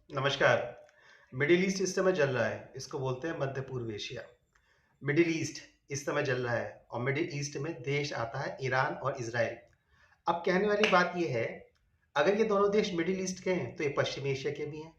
नमस्कार। Middle east इस समय जल रहा है, इसको बोलते हैं मध्य पूर्व एशिया। मिडिल ईस्ट इस समय जल रहा है और मिडिल ईस्ट में देश आता है ईरान और इज़राइल। अब कहने वाली बात ये है, अगर ये दोनों देश मिडिल ईस्ट के हैं, तो ये पश्चिम एशिया के भी हैं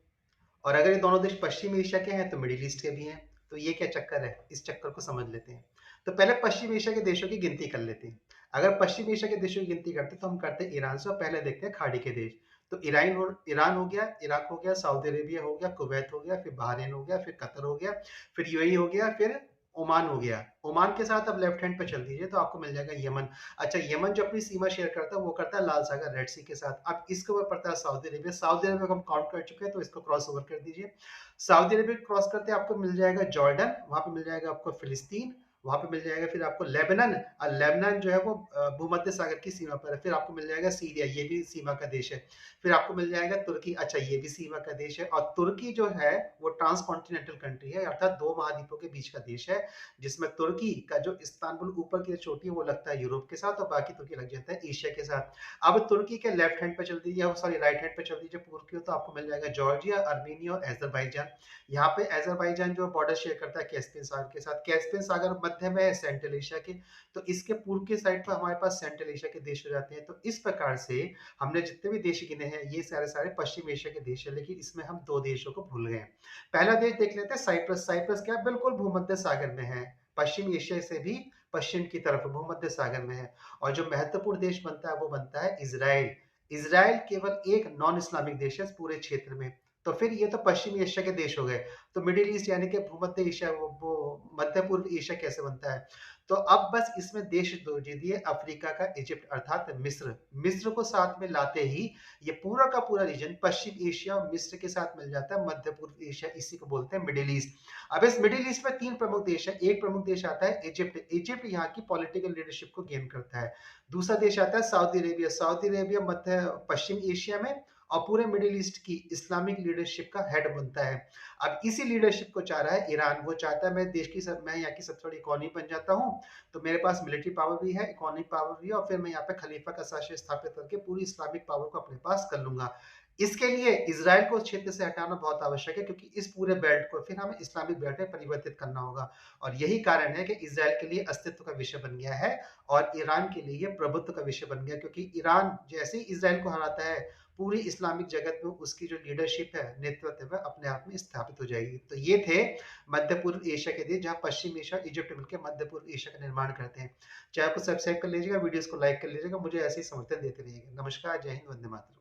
और अगर ये दोनों देश पश्चिम एशिया के हैं, तो मिडिल ईस्ट के भी हैं। तो ये क्या चक्कर है? इस चक्कर को समझ लेते हैं। तो पहले पश्चिम एशिया के देशों की गिनती कर लेते हैं। अगर पश्चिम एशिया के देशों की गिनती करते हैं, तो हम करते हैं ईरान से और पहले देखते हैं खाड़ी के देश। तो ईरान हो गया, इराक हो गया, सऊदी अरेबिया हो गया, कुवैत हो गया, फिर बहरीन हो गया, फिर कतर हो गया, फिर यूएई हो गया, फिर ओमान हो गया। ओमान के साथ अब लेफ्ट हैंड पे चल दीजिए तो आपको मिल जाएगा यमन। अच्छा, यमन जो अपनी सीमा शेयर करता है वो करता है लाल सागर रेड सी के साथ। अब इसके ऊपर पड़ता है सऊदी अरेबिया। सऊदी अरेबिया को हम काउंट कर चुके हैं तो इसको क्रॉस ओवर कर दीजिए। सऊदी अरेबिया क्रॉस करते आपको मिल जाएगा जॉर्डन, वहां पे मिल जाएगा आपको फिलिस्तीन, वहां पे मिल जाएगा फिर आपको लेबनान। और लेबनान जो है वो भूमध्य सागर की सीमा पर है। फिर आपको मिल जाएगा सीरिया, ये भी सीमा का देश है। फिर आपको मिल जाएगा तुर्की, अच्छा ये भी सीमा का देश है। और तुर्की जो है वो ट्रांसकॉन्टिनेंटल कंट्री है, अर्थात दो महाद्वीपों के बीच का देश है, जिसमें तुर्की का जो इस्तांबुल ऊपर की चोटी है वो लगता है यूरोप के साथ और बाकी तुर्की लग जाता है एशिया के साथ। अब तुर्की के लेफ्ट हैंड पे चल दीजिए, सॉरी राइट हैंड पे चल दीजिए पूर्व की ओर, तो आपको मिल जाएगा जॉर्जिया, अर्मेनिया और अजरबैजान। यहाँ पे अजरबैजान जो बॉर्डर शेयर करता है कैस्पियन सागर के साथ। कैस्पियन सागर मध्य में है सेंट्रल एशिया के, तो इसके पूर्व के साइड पर हमारे पास सेंट्रल एशिया के देश हो जाते हैं। तो इस प्रकार से हमने जितने भी देश गिने हैं ये सारे सारे पश्चिम एशिया के देश है, लेकिन इसमें हम दो देशों को भूल गए। पहला देश देख लेते हैं साइप्रस। साइप्रस क्या बिल्कुल भूमध्य सागर में है, पश्चिम एशिया से भी पश्चिम की तरफ भूमध्य सागर में है। और जो महत्वपूर्ण देश बनता है वो बनता है इजराइल। इजराइल केवल एक नॉन इस्लामिक देश है इस पूरे क्षेत्र में। तो फिर ये तो पश्चिमी एशिया के देश हो गए। तो मिडिल ईस्ट यानी कि भूमध्य एशिया, वो मध्य पूर्व एशिया कैसे बनता है? तो अब बस इसमें देश दो दे दिए, अफ्रीका का इजिप्ट अर्थात मिस्र। मिस्र को साथ में लाते ही ये पूरा का पूरा रीजन पश्चिम एशिया और मिस्र के साथ मिल जाता है मध्य पूर्व एशिया, इसी को बोलते हैं मिडिल ईस्ट। अब इस मिडिल ईस्ट में तीन प्रमुख देश है। एक प्रमुख देश आता है इजिप्ट। इजिप्ट यहाँ की पॉलिटिकल लीडरशिप को गेन करता है। दूसरा देश आता है सऊदी अरेबिया। सऊदी अरेबिया मध्य पश्चिम एशिया में और पूरे मिडिल ईस्ट की इस्लामिक लीडरशिप का हेड बनता है। अब इसी लीडरशिप को चाह रहा है ईरान। वो चाहता है मैं यहाँ की सबसे बड़ी इकोनॉमी बन जाता हूँ, तो मेरे पास मिलिट्री पावर भी है, इकोनॉमिक पावर भी है, और फिर मैं यहाँ पे खलीफा का शासन स्थापित करके पूरी इस्लामिक पावर को अपने पास कर लूंगा। इसके लिए इसराइल को क्षेत्र से हटाना बहुत आवश्यक है, क्योंकि इस पूरे बेल्ट को फिर हमें इस्लामिक बेल्ट में परिवर्तित करना होगा। और यही कारण है कि इसराइल के लिए अस्तित्व का विषय बन गया है और ईरान के लिए प्रभुत्व का विषय बन गया, क्योंकि ईरान जैसे ही इसराइल को हराता है, पूरी इस्लामिक जगत में उसकी जो लीडरशिप है, नेतृत्व है, अपने आप में स्थापित हो जाएगी। तो ये थे मध्य पूर्व एशिया के देश, जहाँ पश्चिम एशिया इजिप्ट मिलकर मध्य पूर्व एशिया का निर्माण करते हैं। चाहे आपको सब्सक्राइब कर लीजिएगा, वीडियोस को लाइक कर लीजिएगा, मुझे ऐसे ही समर्थन देते रहिएगा। नमस्कार, जय हिंद, वंदे मातरम।